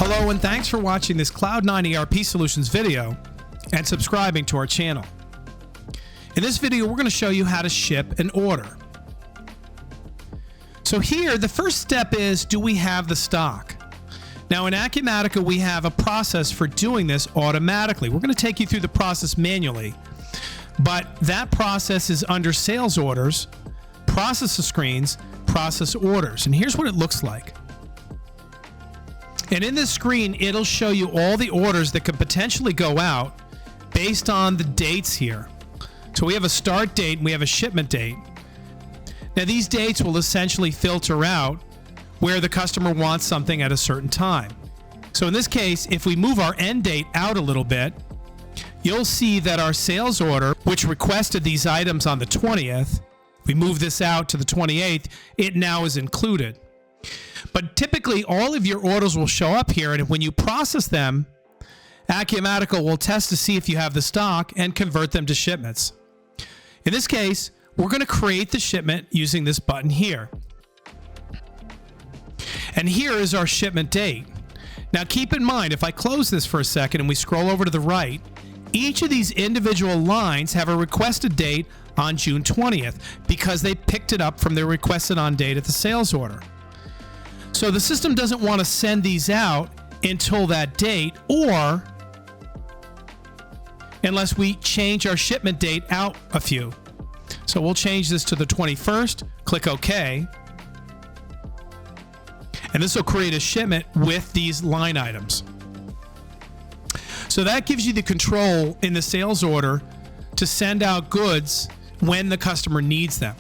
Hello and thanks for watching this Cloud9 ERP Solutions video and subscribing to our channel. In this video, we're going to show you how to ship an order. So here, the first step is, do we have the stock? Now in Acumatica, we have a process for doing this automatically. We're going to take you through the process manually, but that process is under sales orders, process screens, process orders. And here's what it looks like. And in this screen, it'll show you all the orders that could potentially go out based on the dates here. So we have a start date and we have a shipment date. Now these dates will essentially filter out where the customer wants something at a certain time. So in this case, if we move our end date out a little bit, you'll see that our sales order, which requested these items on the 20th, we move this out to the 28th, it now is included. But typically, all of your orders will show up here, and when you process them, Acumatica will test to see if you have the stock and convert them to shipments. In this case, we're going to create the shipment using this button here. And here is our shipment date. Now keep in mind, if I close this for a second and we scroll over to the right, each of these individual lines have a requested date on June 20th because they picked it up from their requested on date at the sales order. So the system doesn't want to send these out until that date, or unless we change our shipment date out a few. So we'll change this to the 21st, click OK, and this will create a shipment with these line items. So that gives you the control in the sales order to send out goods when the customer needs them.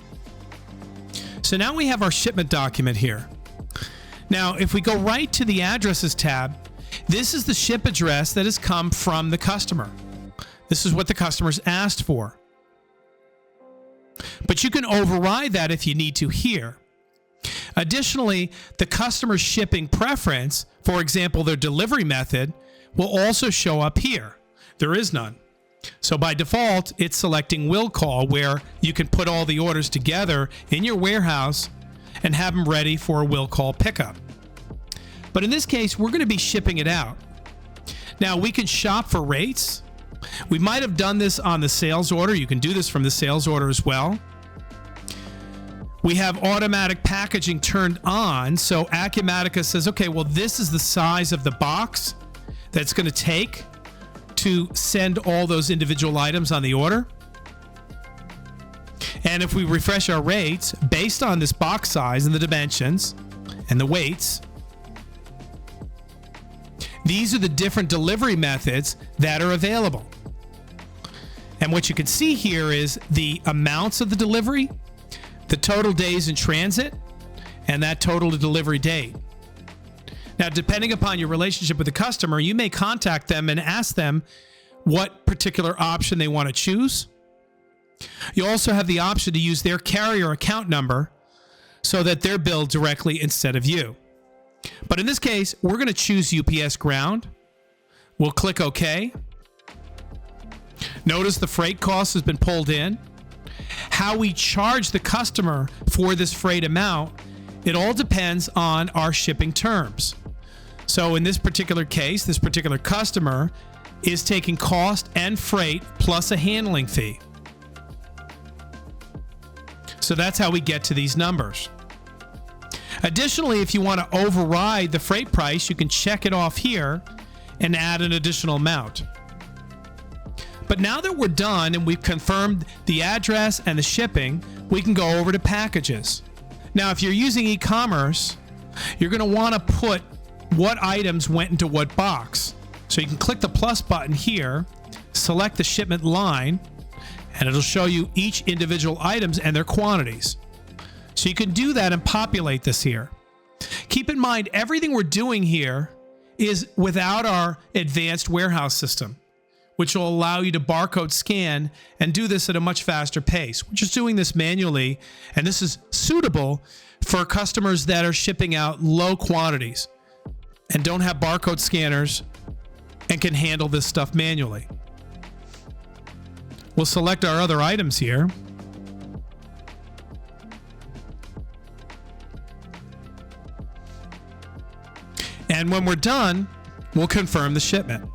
So now we have our shipment document here. Now, if we go right to the Addresses tab, this is the ship address that has come from the customer. This is what the customer's asked for. But you can override that if you need to here. Additionally, the customer's shipping preference, for example, their delivery method, will also show up here. There is none. So by default, it's selecting will call, where you can put all the orders together in your warehouse and have them ready for a will call pickup. But in this case, we're going to be shipping it out. Now we can shop for rates. We might have done this on the sales order. You can do this from the sales order as well. We have automatic packaging turned on. So Acumatica says, okay, well, this is the size of the box that's going to take to send all those individual items on the order. And if we refresh our rates based on this box size and the dimensions and the weights, these are the different delivery methods that are available. And what you can see here is the amounts of the delivery, the total days in transit, and that total delivery date. Now, depending upon your relationship with the customer, you may contact them and ask them what particular option they want to choose. You also have the option to use their carrier account number so that they're billed directly instead of you. But in this case, we're going to choose UPS Ground. We'll click OK. Notice the freight cost has been pulled in. How we charge the customer for this freight amount, it all depends on our shipping terms. So in this particular case, this particular customer is taking cost and freight plus a handling fee. So that's how we get to these numbers. Additionally, if you want to override the freight price, you can check it off here and add an additional amount. But now that we're done and we've confirmed the address and the shipping, we can go over to packages. Now, if you're using e-commerce, you're going to want to put what items went into what box. So you can click the plus button here, select the shipment line, and it'll show you each individual items and their quantities. So you can do that and populate this here. Keep in mind, everything we're doing here is without our advanced warehouse system, which will allow you to barcode scan and do this at a much faster pace. We're just doing this manually, and this is suitable for customers that are shipping out low quantities and don't have barcode scanners and can handle this stuff manually. We'll select our other items here. And when we're done, we'll confirm the shipment.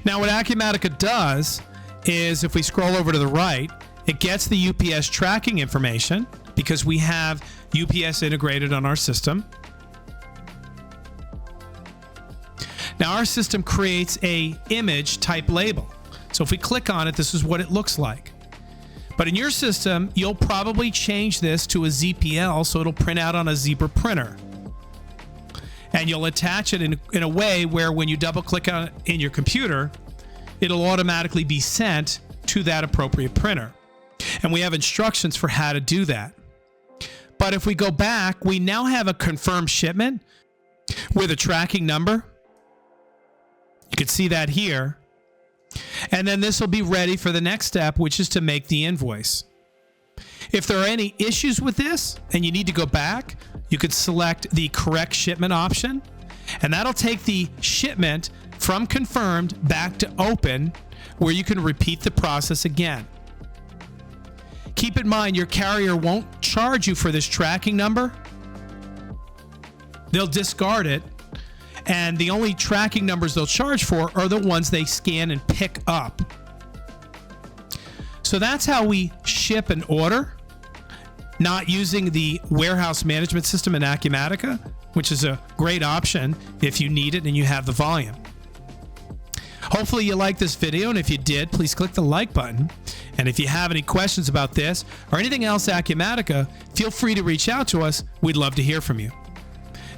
Now, what Acumatica does is, if we scroll over to the right, it gets the UPS tracking information because we have UPS integrated on our system. Now, our system creates a image type label. So if we click on it, this is what it looks like. But in your system, you'll probably change this to a ZPL so it'll print out on a Zebra printer. And you'll attach it in a way where when you double click on it in your computer, it'll automatically be sent to that appropriate printer. And we have instructions for how to do that. But if we go back, we now have a confirmed shipment with a tracking number. You can see that here. And then this will be ready for the next step, which is to make the invoice. If there are any issues with this and you need to go back, you could select the correct shipment option, and that'll take the shipment from confirmed back to open, where you can repeat the process again. Keep in mind, your carrier won't charge you for this tracking number. They'll discard it, and the only tracking numbers they'll charge for are the ones they scan and pick up. So that's how we ship an order, not using the warehouse management system in Acumatica, which is a great option if you need it and you have the volume. Hopefully you liked this video, and if you did, please click the like button. And if you have any questions about this or anything else Acumatica, feel free to reach out to us. We'd love to hear from you.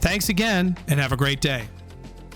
Thanks again, and have a great day.